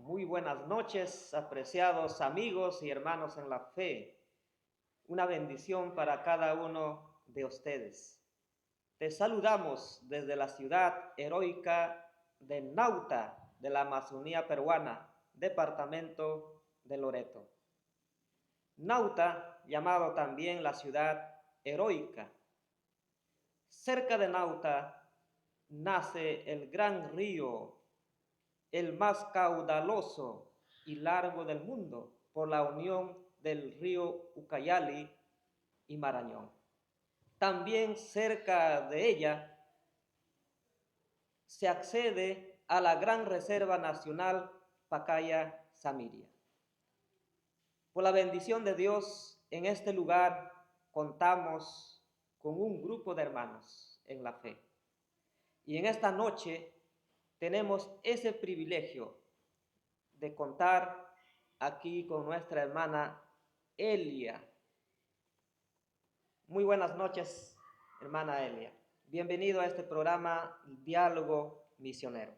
Muy buenas noches, apreciados amigos y hermanos en la fe. Una bendición para cada uno de ustedes. Te saludamos desde la ciudad heroica de Nauta, de la Amazonía peruana, departamento de Loreto. Nauta, llamado también la ciudad heroica. Cerca de Nauta nace el gran río, el más caudaloso y largo del mundo, por la unión del río Ucayali y Marañón. También cerca de ella se accede a la Gran Reserva Nacional Pacaya-Samiria. Por la bendición de Dios, en este lugar contamos con un grupo de hermanos en la fe. Y en esta noche tenemos ese privilegio de contar aquí con nuestra hermana Elia. Muy buenas noches, hermana Elia. Bienvenido a este programa Diálogo Misionero.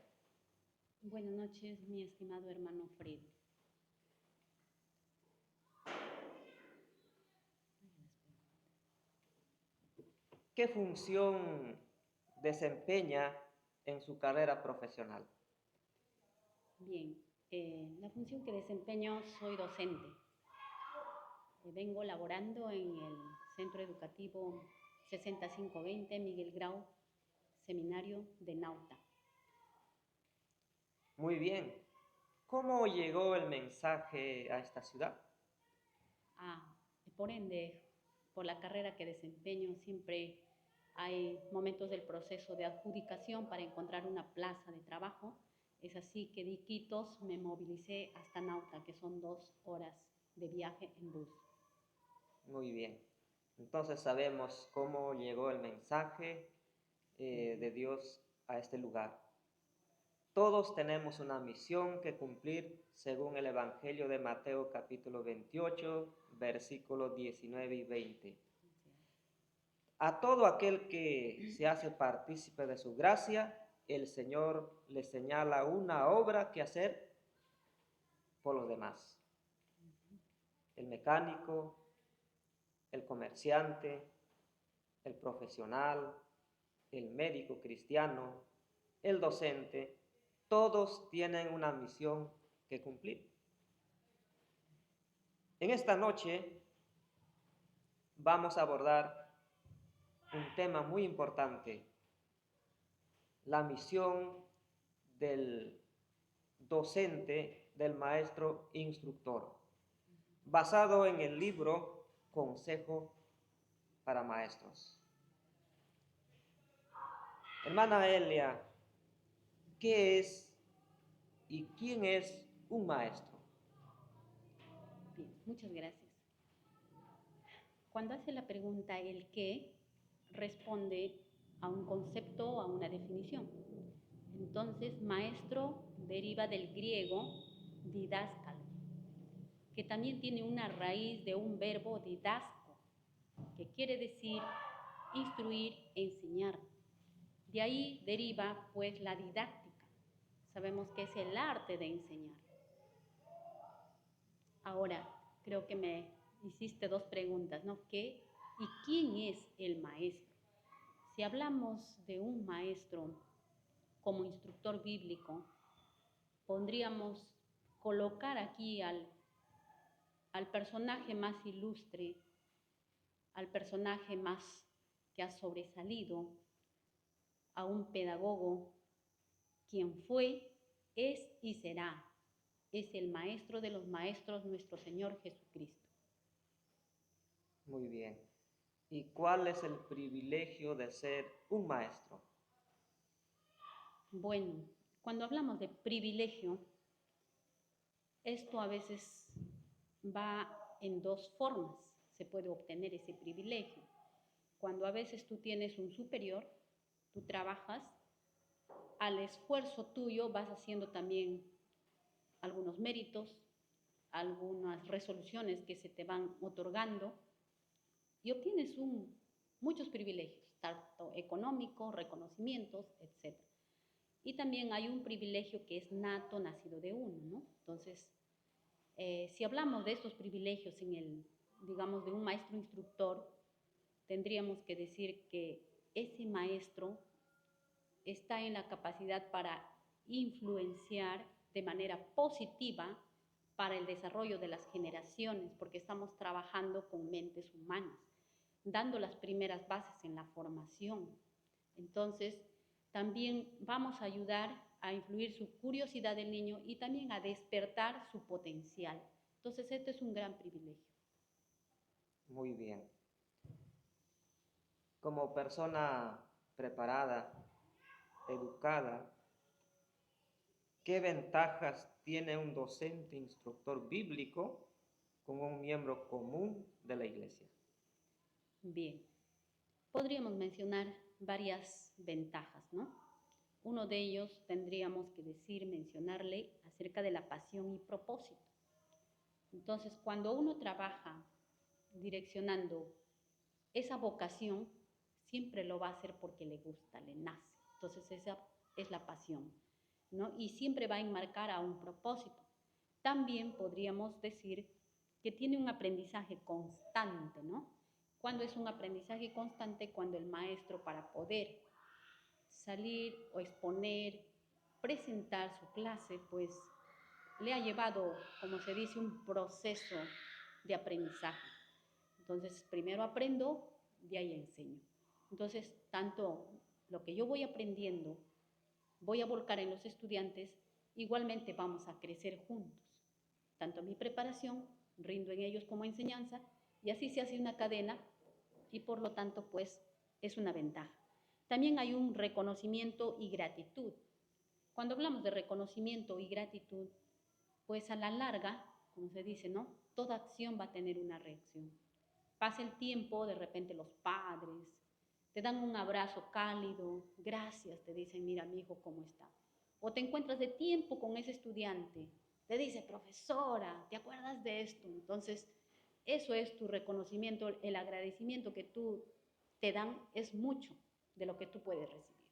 Buenas noches, mi estimado hermano Fred. ¿Qué función desempeña en su carrera profesional? Bien, la función que desempeño, soy docente. Vengo laborando en el Centro Educativo 6520 Miguel Grau, Seminario de Nauta. Muy bien. ¿Cómo llegó el mensaje a esta ciudad? Por ende, por la carrera que desempeño, siempre hay momentos del proceso de adjudicación para encontrar una plaza de trabajo. Es así que de Iquitos me movilicé hasta Nauta, que son 2 horas de viaje en bus. Muy bien. Entonces sabemos cómo llegó el mensaje de Dios a este lugar. Todos tenemos una misión que cumplir según el Evangelio de Mateo capítulo 28, versículos 19 y 20. A todo aquel que se hace partícipe de su gracia, el Señor le señala una obra que hacer por los demás. El mecánico, el comerciante, el profesional, el médico cristiano, el docente, todos tienen una misión que cumplir. En esta noche vamos a abordar un tema muy importante, la misión del docente, del maestro instructor, basado en el libro Consejo para Maestros. Hermana Elia, ¿qué es y quién es un maestro? Bien, muchas gracias. Cuando hace la pregunta el qué, responde a un concepto o a una definición. Entonces, maestro deriva del griego didáskalo, que también tiene una raíz de un verbo didasko, que quiere decir instruir, enseñar. De ahí deriva pues la didáctica. Sabemos que es el arte de enseñar. Ahora, creo que me hiciste 2 preguntas, ¿no? ¿Qué y quién es el maestro? Si hablamos de un maestro como instructor bíblico, podríamos colocar aquí al personaje más ilustre, al personaje más que ha sobresalido, a un pedagogo, quien fue, es y será. Es el maestro de los maestros, nuestro Señor Jesucristo. Muy bien. ¿Y cuál es el privilegio de ser un maestro? Bueno, cuando hablamos de privilegio, esto a veces va en 2 formas. Se puede obtener ese privilegio. Cuando a veces tú tienes un superior, tú trabajas, al esfuerzo tuyo vas haciendo también algunos méritos, algunas resoluciones que se te van otorgando y obtienes muchos privilegios, tanto económicos, reconocimientos, etc. Y también hay un privilegio que es nato, nacido de uno, ¿no? Entonces, si hablamos de estos privilegios digamos, de un maestro instructor, tendríamos que decir que ese maestro está en la capacidad para influenciar de manera positiva para el desarrollo de las generaciones, porque estamos trabajando con mentes humanas, dando las primeras bases en la formación. Entonces, también vamos a ayudar a influir su curiosidad del niño y también a despertar su potencial. Entonces, este es un gran privilegio. Muy bien. Como persona preparada, educada, ¿qué ventajas tiene un docente instructor bíblico con un miembro común de la iglesia? Bien, podríamos mencionar varias ventajas, ¿no? Uno de ellos tendríamos que mencionarle acerca de la pasión y propósito. Entonces, cuando uno trabaja direccionando esa vocación, siempre lo va a hacer porque le gusta, le nace. Entonces, esa es la pasión, ¿no? Y siempre va a enmarcar a un propósito. También podríamos decir que tiene un aprendizaje constante, ¿no? Cuando es un aprendizaje constante, cuando el maestro, para poder salir o exponer, presentar su clase, pues le ha llevado, como se dice, un proceso de aprendizaje. Entonces, primero aprendo, de ahí enseño. Entonces, tanto lo que yo voy aprendiendo, voy a volcar en los estudiantes, igualmente vamos a crecer juntos. Tanto mi preparación, rindo en ellos como enseñanza, y así se hace una cadena y por lo tanto, pues, es una ventaja. También hay un reconocimiento y gratitud. Cuando hablamos de reconocimiento y gratitud, pues a la larga, como se dice, ¿no? Toda acción va a tener una reacción. Pasa el tiempo, de repente los padres te dan un abrazo cálido, gracias, te dicen, mira mi hijo cómo está. O te encuentras de tiempo con ese estudiante, te dice, profesora, ¿te acuerdas de esto? Entonces, eso es tu reconocimiento, el agradecimiento que tú te dan es mucho de lo que tú puedes recibir.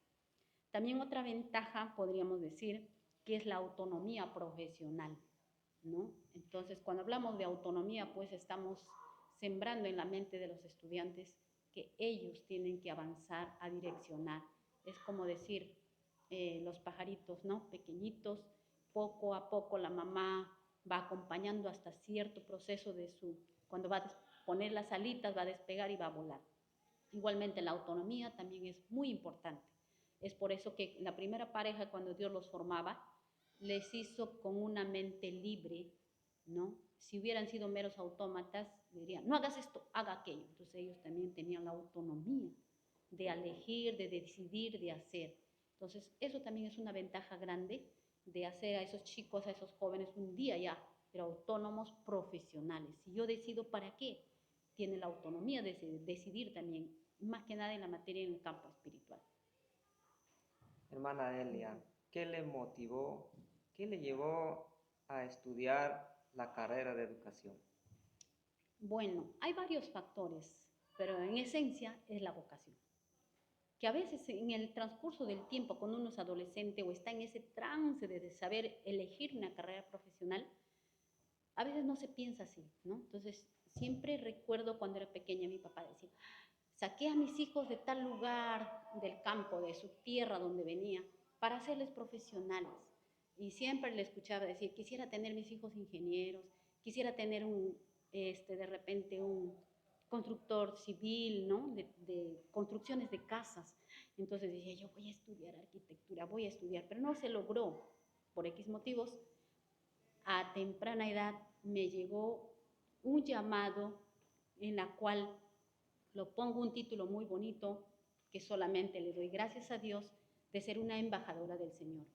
También otra ventaja, podríamos decir, que es la autonomía profesional, ¿no? Entonces, cuando hablamos de autonomía, pues estamos sembrando en la mente de los estudiantes que ellos tienen que avanzar a direccionar. Es como decir, los pajaritos, ¿no? Pequeñitos, poco a poco la mamá va acompañando hasta cierto proceso cuando va a poner las alitas, va a despegar y va a volar. Igualmente la autonomía también es muy importante. Es por eso que la primera pareja, cuando Dios los formaba, les hizo con una mente libre, ¿no? Si hubieran sido meros autómatas, dirían, no hagas esto, haga aquello. Entonces ellos también tenían la autonomía de elegir, de decidir, de hacer. Entonces eso también es una ventaja grande de hacer a esos chicos, a esos jóvenes un día ya, pero autónomos profesionales. Si yo decido para qué, tiene la autonomía de decidir también, más que nada en la materia en el campo espiritual. Hermana Elia, ¿qué le motivó, qué le llevó a estudiar la carrera de educación? Bueno, hay varios factores, pero en esencia es la vocación. Que a veces en el transcurso del tiempo, cuando uno es adolescente o está en ese trance de saber elegir una carrera profesional, a veces no se piensa así, ¿no? Entonces, siempre recuerdo cuando era pequeña, mi papá decía, saqué a mis hijos de tal lugar del campo, de su tierra donde venía, para hacerles profesionales. Y siempre le escuchaba decir, quisiera tener mis hijos ingenieros, quisiera tener de repente un constructor civil, ¿no? De construcciones de casas. Entonces decía, yo voy a estudiar arquitectura, voy a estudiar, pero no se logró por X motivos. A temprana edad me llegó un llamado en la cual lo pongo un título muy bonito, que solamente le doy gracias a Dios de ser una embajadora del Señor.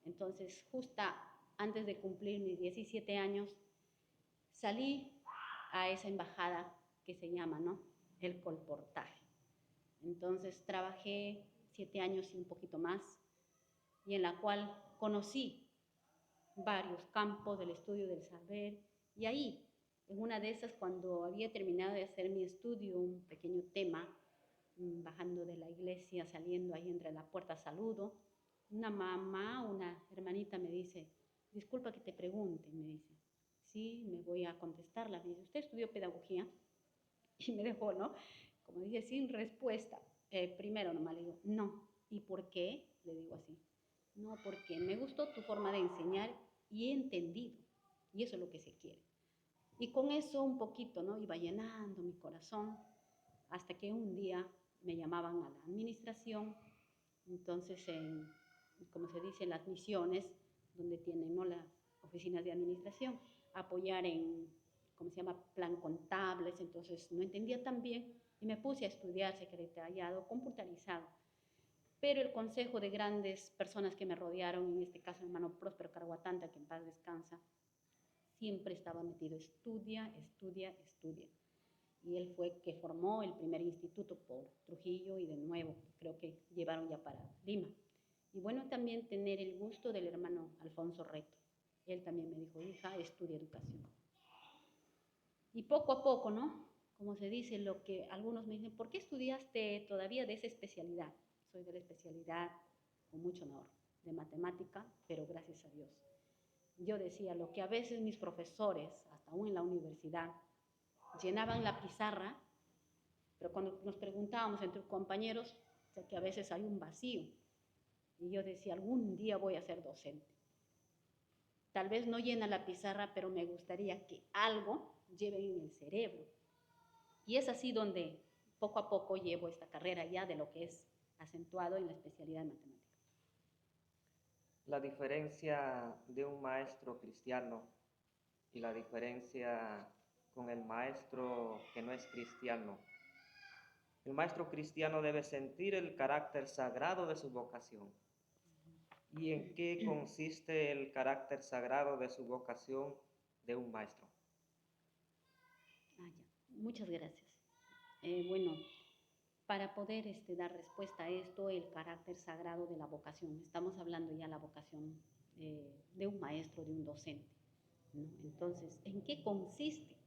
Entonces, justo antes de cumplir mis 17 años, salí a esa embajada que se llama, ¿no? El colportaje. Entonces, trabajé 7 años y un poquito más, y en la cual conocí varios campos del estudio del saber, y ahí, en una de esas, cuando había terminado de hacer mi estudio, un pequeño tema, bajando de la iglesia, saliendo ahí entre la puerta, saludo, una mamá, una hermanita me dice, disculpa que te pregunte, me dice, sí, me voy a contestarla. Me dice, ¿usted estudió pedagogía? Y me dejó, ¿no? Como dije, sin respuesta. Primero nomás le digo, no. ¿Y por qué? Le digo así. No, porque me gustó tu forma de enseñar y he entendido. Y eso es lo que se quiere. Y con eso un poquito, ¿no? Iba llenando mi corazón hasta que un día me llamaban a la administración. Entonces, como se dice, en las misiones, donde tienen, ¿no?, las oficinas de administración, apoyar en, ¿cómo se llama?, plan contables. Entonces no entendía tan bien y me puse a estudiar secretariado computarizado. Pero el consejo de grandes personas que me rodearon, en este caso el hermano Próspero Carguatanta, que en paz descansa, siempre estaba metido, estudia, estudia, estudia. Y él fue que formó el primer instituto por Trujillo y de nuevo creo que llevaron ya para Lima. Y bueno, también tener el gusto del hermano Alfonso Reto. Él también me dijo, hija, estudia educación. Y poco a poco, ¿no? Como se dice, lo que algunos me dicen, ¿por qué estudiaste todavía de esa especialidad? Soy de la especialidad, con mucho honor, de matemática, pero gracias a Dios. Yo decía, lo que a veces mis profesores, hasta aún en la universidad, llenaban la pizarra, pero cuando nos preguntábamos entre compañeros, o sea, que a veces hay un vacío. Y yo decía, algún día voy a ser docente. Tal vez no llena la pizarra, pero me gustaría que algo lleve en el cerebro. Y es así donde poco a poco llevo esta carrera ya de lo que es acentuado en la especialidad de matemáticas. La diferencia de un maestro cristiano y la diferencia con el maestro que no es cristiano. El maestro cristiano debe sentir el carácter sagrado de su vocación. ¿Y en qué consiste el carácter sagrado de su vocación de un maestro? Ya. Muchas gracias. Bueno, para poder dar respuesta a esto, el carácter sagrado de la vocación. Estamos hablando ya de la vocación de un maestro, de un docente, ¿no? Entonces, ¿en qué consiste?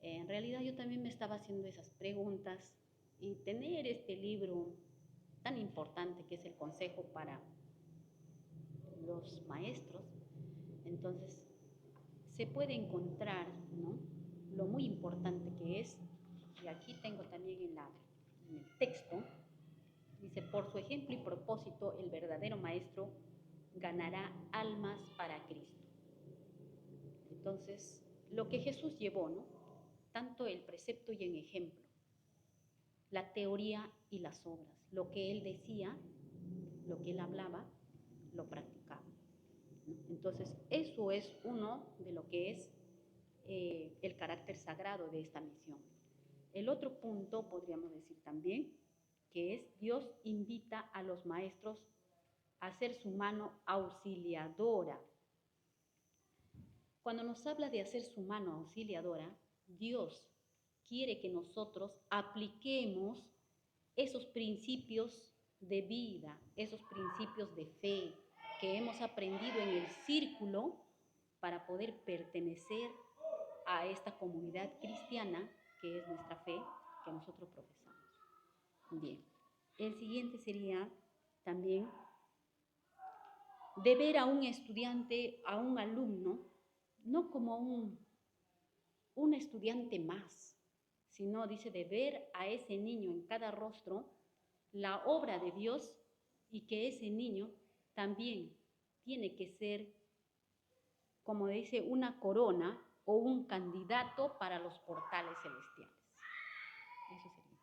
En realidad yo también me estaba haciendo esas preguntas y tener este libro tan importante que es el Consejo para los Maestros, entonces se puede encontrar, ¿no?, lo muy importante que es, y aquí tengo también en el texto, dice, por su ejemplo y propósito, el verdadero maestro ganará almas para Cristo. Entonces, lo que Jesús llevó, ¿no?, tanto el precepto y el ejemplo, la teoría y las obras, lo que él decía, lo que él hablaba, lo practicaba, ¿no? Entonces, eso es uno de lo que es el carácter sagrado de esta misión. El otro punto, podríamos decir también, que es Dios invita a los maestros a ser su mano auxiliadora. Cuando nos habla de hacer su mano auxiliadora, Dios quiere que nosotros apliquemos esos principios de vida, esos principios de fe que hemos aprendido en el círculo para poder pertenecer a esta comunidad cristiana que es nuestra fe, que nosotros profesamos. Bien, el siguiente sería también de ver a un estudiante, a un alumno, no como un estudiante más, sino dice de ver a ese niño en cada rostro la obra de Dios y que ese niño también tiene que ser, como dice, una corona o un candidato para los portales celestiales. Eso sería.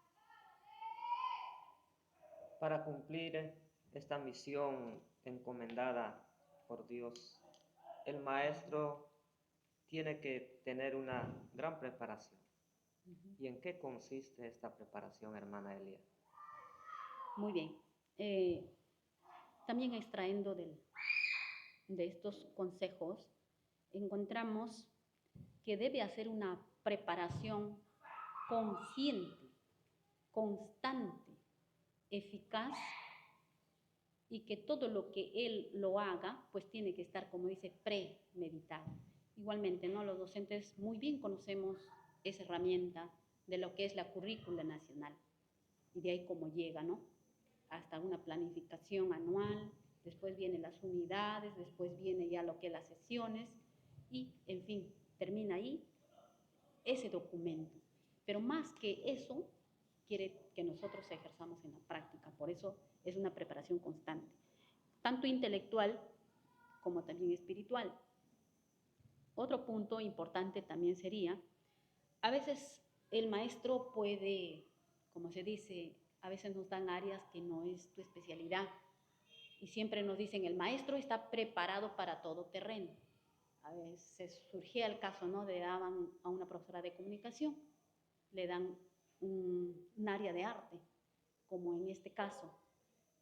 Para cumplir esta misión encomendada por Dios, el maestro tiene que tener una gran preparación. ¿Y en qué consiste esta preparación, hermana Elia? Muy bien. También extrayendo de estos consejos, encontramos que debe hacer una preparación consciente, constante, eficaz, y que todo lo que él lo haga, pues tiene que estar, como dice, premeditado. Igualmente, ¿no?, los docentes muy bien conocemos esa herramienta de lo que es la currícula nacional, y de ahí cómo llega, ¿no?, hasta una planificación anual después vienen las unidades, después viene ya lo que es las sesiones y, en fin, termina ahí ese documento. Pero más que eso, quiere que nosotros ejerzamos en la práctica. Por eso es una preparación constante, tanto intelectual como también espiritual. Otro punto importante también sería, a veces el maestro puede, como se dice, a veces nos dan áreas que no es tu especialidad y siempre nos dicen, el maestro está preparado para todo terreno. A veces surgía el caso, ¿no? Le daban a una profesora de comunicación, le dan un área de arte, como en este caso,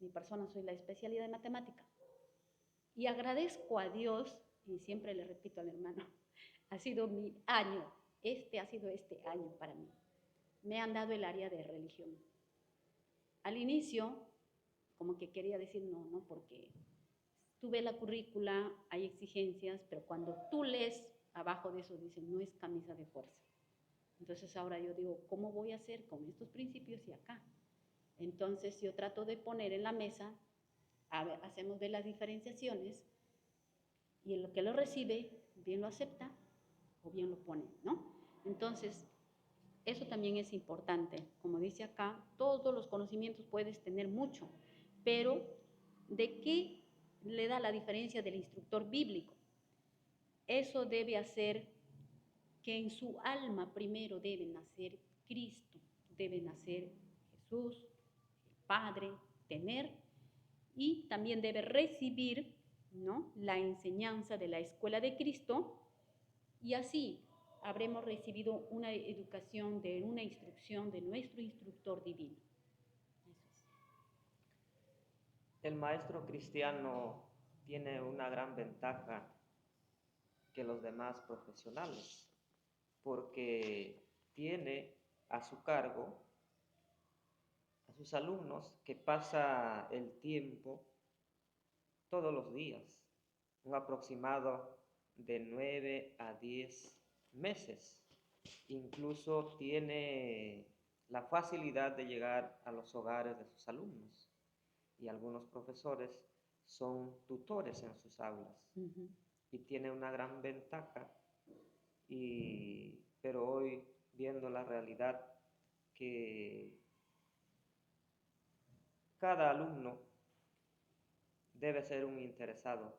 mi persona soy la especialidad de matemática. Y agradezco a Dios, y siempre le repito al hermano, ha sido mi año, ha sido este año para mí. Me han dado el área de religión. Al inicio, como que quería decir no, porque tú ves la currícula, hay exigencias, pero cuando tú lees abajo de eso, dice, no es camisa de fuerza. Entonces ahora yo digo, ¿cómo voy a hacer con estos principios y acá? Entonces yo trato de poner en la mesa, hacemos ver las diferenciaciones y en lo que lo recibe, bien lo acepta o bien lo pone, ¿no? Entonces, eso también es importante. Como dice acá, todos los conocimientos puedes tener mucho, pero ¿de qué le da la diferencia del instructor bíblico? Eso debe hacer que en su alma primero debe nacer Cristo, debe nacer Jesús, el Padre, tener, y también debe recibir, ¿no?, la enseñanza de la escuela de Cristo, y así habremos recibido una educación, una instrucción de nuestro instructor divino. Eso es. El maestro cristiano tiene una gran ventaja que los demás profesionales, porque tiene a su cargo a sus alumnos que pasa el tiempo todos los días, un aproximado de 9 a 10 meses. Incluso tiene la facilidad de llegar a los hogares de sus alumnos y algunos profesores son tutores en sus aulas. Y tiene una gran ventaja, pero hoy viendo la realidad que cada alumno debe ser un interesado,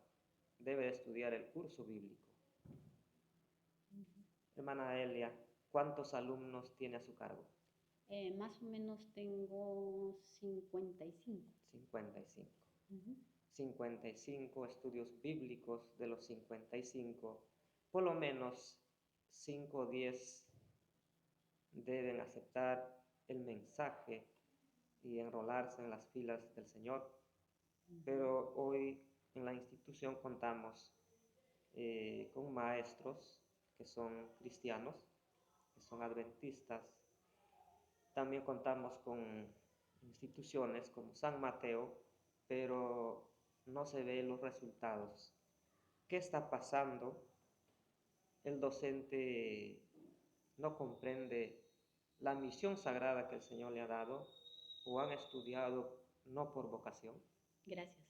debe estudiar el curso bíblico. Hermana Elia, ¿cuántos alumnos tiene a su cargo? Más o menos tengo 55. 55. 55 estudios bíblicos. De los 55, por lo menos 5 o 10 deben aceptar el mensaje y enrolarse en las filas del Señor. Pero hoy en la institución contamos con maestros que son cristianos, que son adventistas. También contamos con instituciones como San Mateo, pero no se ven los resultados. ¿Qué está pasando? El docente no comprende la misión sagrada que el Señor le ha dado, o han estudiado no por vocación. Gracias.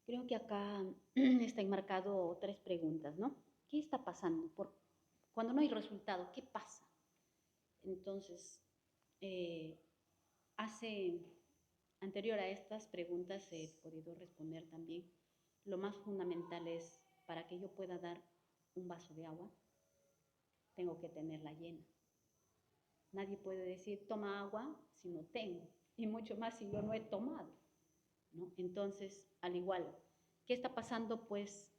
Creo que acá está enmarcado 3 preguntas, ¿no? ¿Qué está pasando? Cuando no hay resultado, ¿qué pasa? Entonces, anterior a estas preguntas he podido responder también. Lo más fundamental es, para que yo pueda dar un vaso de agua, tengo que tenerla llena. Nadie puede decir, toma agua si no tengo, y mucho más si yo no he tomado, ¿no? Entonces, al igual, ¿qué está pasando? Pues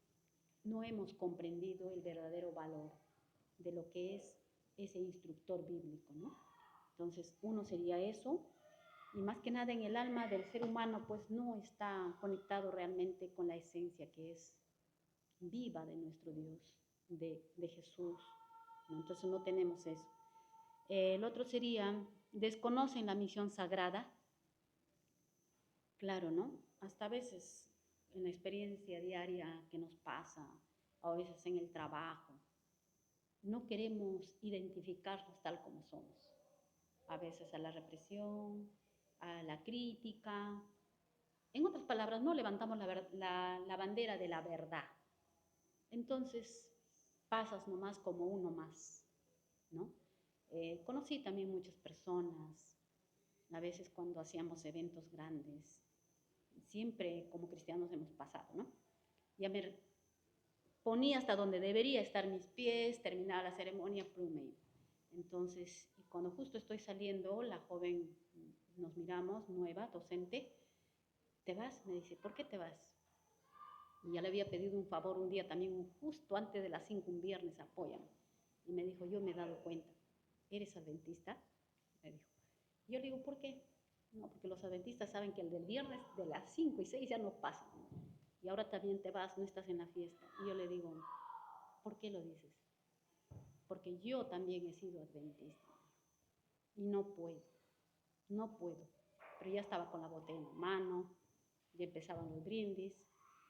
no hemos comprendido el verdadero valor de lo que es ese instructor bíblico, ¿no? Entonces, uno sería eso, y más que nada en el alma del ser humano, pues no está conectado realmente con la esencia que es viva de nuestro Dios, de Jesús, ¿no? Entonces no tenemos eso. El otro sería, desconocen la misión sagrada. Claro, ¿no? Hasta a veces en la experiencia diaria que nos pasa, a veces en el trabajo, no queremos identificarnos tal como somos. A veces a la represión, a la crítica, En otras palabras, no levantamos la bandera de la verdad. Entonces, pasas nomás como uno más, ¿no? Conocí también muchas personas, a veces cuando hacíamos eventos grandes, siempre como cristianos hemos pasado, ¿no? Ya me ponía hasta donde debería estar mis pies, terminaba la ceremonia, plum, me iba. Entonces, cuando justo estoy saliendo, la joven, nos miramos, nueva, docente, ¿te vas? Me dice, ¿por qué te vas? Y ya le había pedido un favor un día también, justo antes de las 5, un viernes, apóyame. Y me dijo, yo me he dado cuenta, ¿eres adventista? Me dijo. Y yo le digo, ¿por qué? No, porque los adventistas saben que el del viernes de las 5 y 6 ya no pasa. Y ahora también te vas, no estás en la fiesta. Y yo le digo, ¿por qué lo dices? Porque yo también he sido adventista. Y no puedo, no puedo. Pero ya estaba con la botella en la mano, ya empezaban los brindis,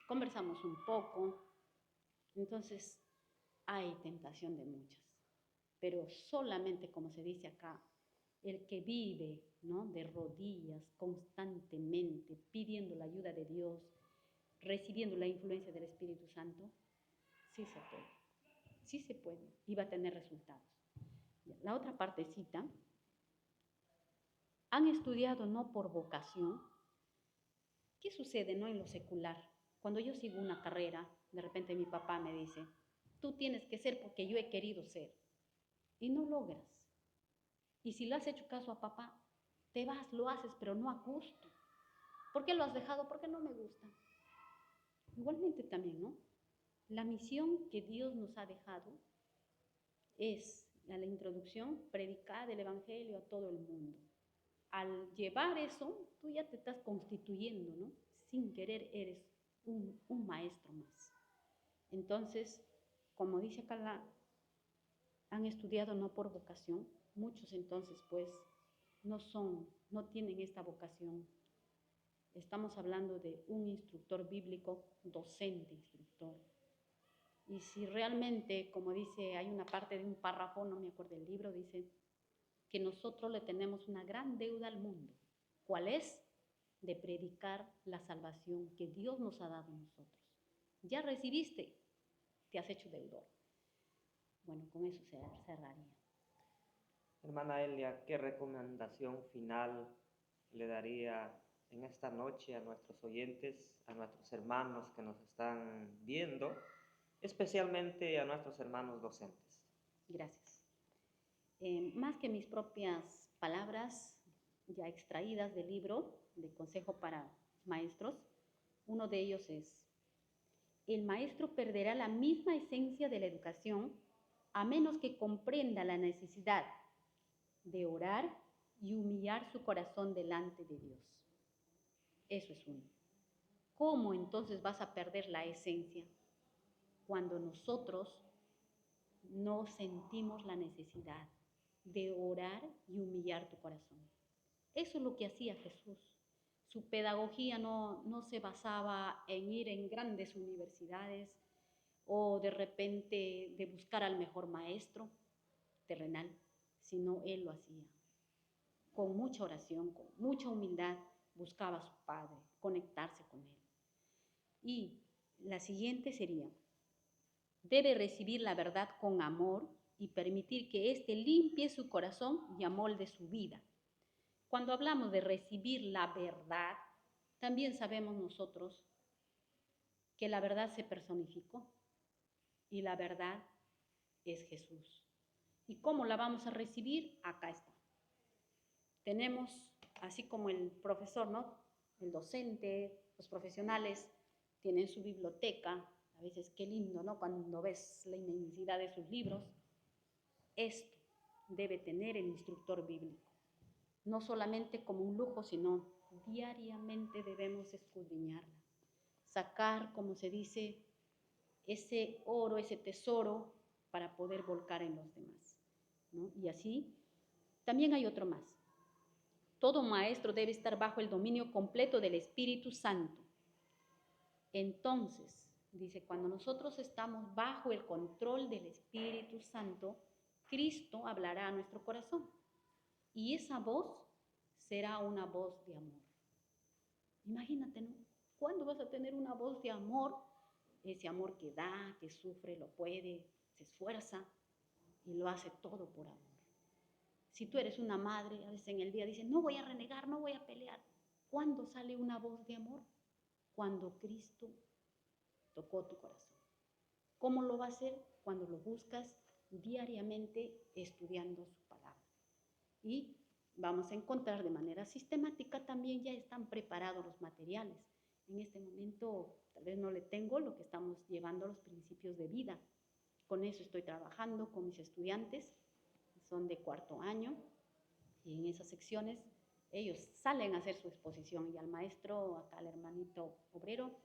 conversamos un poco. Entonces, hay tentación de muchas. Pero solamente, como se dice acá, el que vive, ¿no?, de rodillas constantemente, pidiendo la ayuda de Dios, recibiendo la influencia del Espíritu Santo, sí se puede y va a tener resultados. La otra partecita, han estudiado no por vocación. ¿Qué sucede, no, en lo secular? Cuando yo sigo una carrera, de repente mi papá me dice, tú tienes que ser porque yo he querido ser, y no logras. Y si le has hecho caso a papá, te vas, lo haces, pero no a gusto. ¿Por qué lo has dejado? Porque no me gusta. Igualmente también, ¿no? La misión que Dios nos ha dejado es, a la introducción, predicar el Evangelio a todo el mundo. Al llevar eso, tú ya te estás constituyendo, ¿no? Sin querer eres un maestro más. Entonces, como dice acá, han estudiado no por vocación. Muchos entonces, pues, no tienen esta vocación. Estamos hablando de un instructor bíblico, docente, instructor. Y si realmente, como dice, hay una parte de un párrafo, no me acuerdo del libro, dice que nosotros le tenemos una gran deuda al mundo. ¿Cuál es? De predicar la salvación que Dios nos ha dado a nosotros. Ya recibiste, te has hecho deudor. Bueno, con eso se cerraría. Hermana Elia, ¿qué recomendación final le daría en esta noche a nuestros oyentes, a nuestros hermanos que nos están viendo, especialmente a nuestros hermanos docentes? Gracias. Más que mis propias palabras ya extraídas del libro de Consejo para Maestros, uno de ellos es: el maestro perderá la misma esencia de la educación a menos que comprenda la necesidad de orar y humillar su corazón delante de Dios. Eso es uno. ¿Cómo entonces vas a perder la esencia? Cuando nosotros no sentimos la necesidad de orar y humillar tu corazón. Eso es lo que hacía Jesús. Su pedagogía no se basaba en ir en grandes universidades o de repente de buscar al mejor maestro terrenal, sino él lo hacía. Con mucha oración, con mucha humildad, buscaba a su Padre, conectarse con él. Y la siguiente sería: debe recibir la verdad con amor y permitir que éste limpie su corazón y amolde su vida. Cuando hablamos de recibir la verdad, también sabemos nosotros que la verdad se personificó y la verdad es Jesús. ¿Y cómo la vamos a recibir? Acá está. Tenemos, así como el profesor, ¿no?, el docente, los profesionales tienen su biblioteca. A veces qué lindo, ¿no?, cuando ves la inmensidad de sus libros. Esto debe tener el instructor bíblico. No solamente como un lujo, sino diariamente debemos escudriñarla. Sacar, como se dice, ese oro, ese tesoro para poder volcar en los demás, ¿no? Y así, también hay otro más. Todo maestro debe estar bajo el dominio completo del Espíritu Santo. Entonces, dice, cuando nosotros estamos bajo el control del Espíritu Santo, Cristo hablará a nuestro corazón. Y esa voz será una voz de amor. Imagínate, ¿no? ¿Cuándo vas a tener una voz de amor? Ese amor que da, que sufre, lo puede, se esfuerza y lo hace todo por amor. Si tú eres una madre, a veces en el día dices, no voy a renegar, no voy a pelear. ¿Cuándo sale una voz de amor? Cuando Cristo tocó tu corazón. ¿Cómo lo va a hacer? Cuando lo buscas diariamente estudiando su palabra. Y vamos a encontrar de manera sistemática también ya están preparados los materiales. En este momento tal vez no le tengo lo que estamos llevando a los principios de vida. Con eso estoy trabajando con mis estudiantes, son de 4º año, y en esas secciones ellos salen a hacer su exposición y al maestro, acá al hermanito obrero,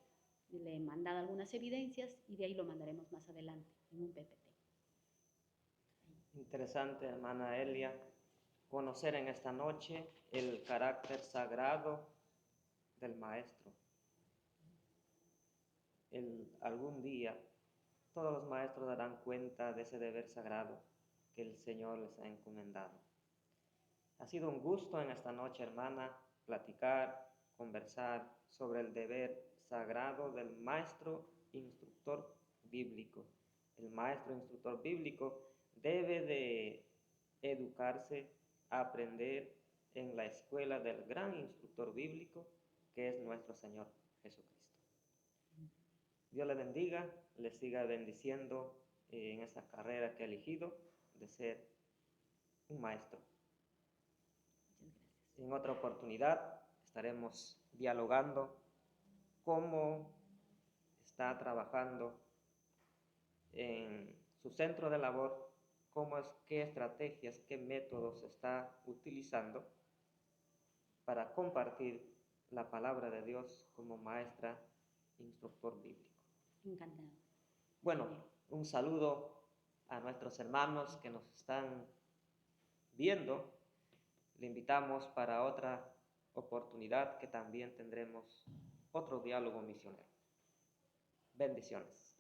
le he mandado algunas evidencias y de ahí lo mandaremos más adelante en un PPT. Interesante, hermana Elia, conocer en esta noche el carácter sagrado del maestro. Algún día todos los maestros darán cuenta de ese deber sagrado que el Señor les ha encomendado. Ha sido un gusto en esta noche, hermana, platicar, conversar sobre el deber sagrado del maestro instructor bíblico. El maestro instructor bíblico debe de educarse, aprender en la escuela del gran instructor bíblico que es nuestro Señor Jesucristo. Dios le bendiga, le siga bendiciendo en esa carrera que ha elegido de ser un maestro. En otra oportunidad estaremos dialogando cómo está trabajando en su centro de labor, qué estrategias, qué métodos está utilizando para compartir la palabra de Dios como maestra, instructor bíblico. Encantado. Bueno, un saludo a nuestros hermanos que nos están viendo. Le invitamos para otra oportunidad que también tendremos otro diálogo misionero. Bendiciones.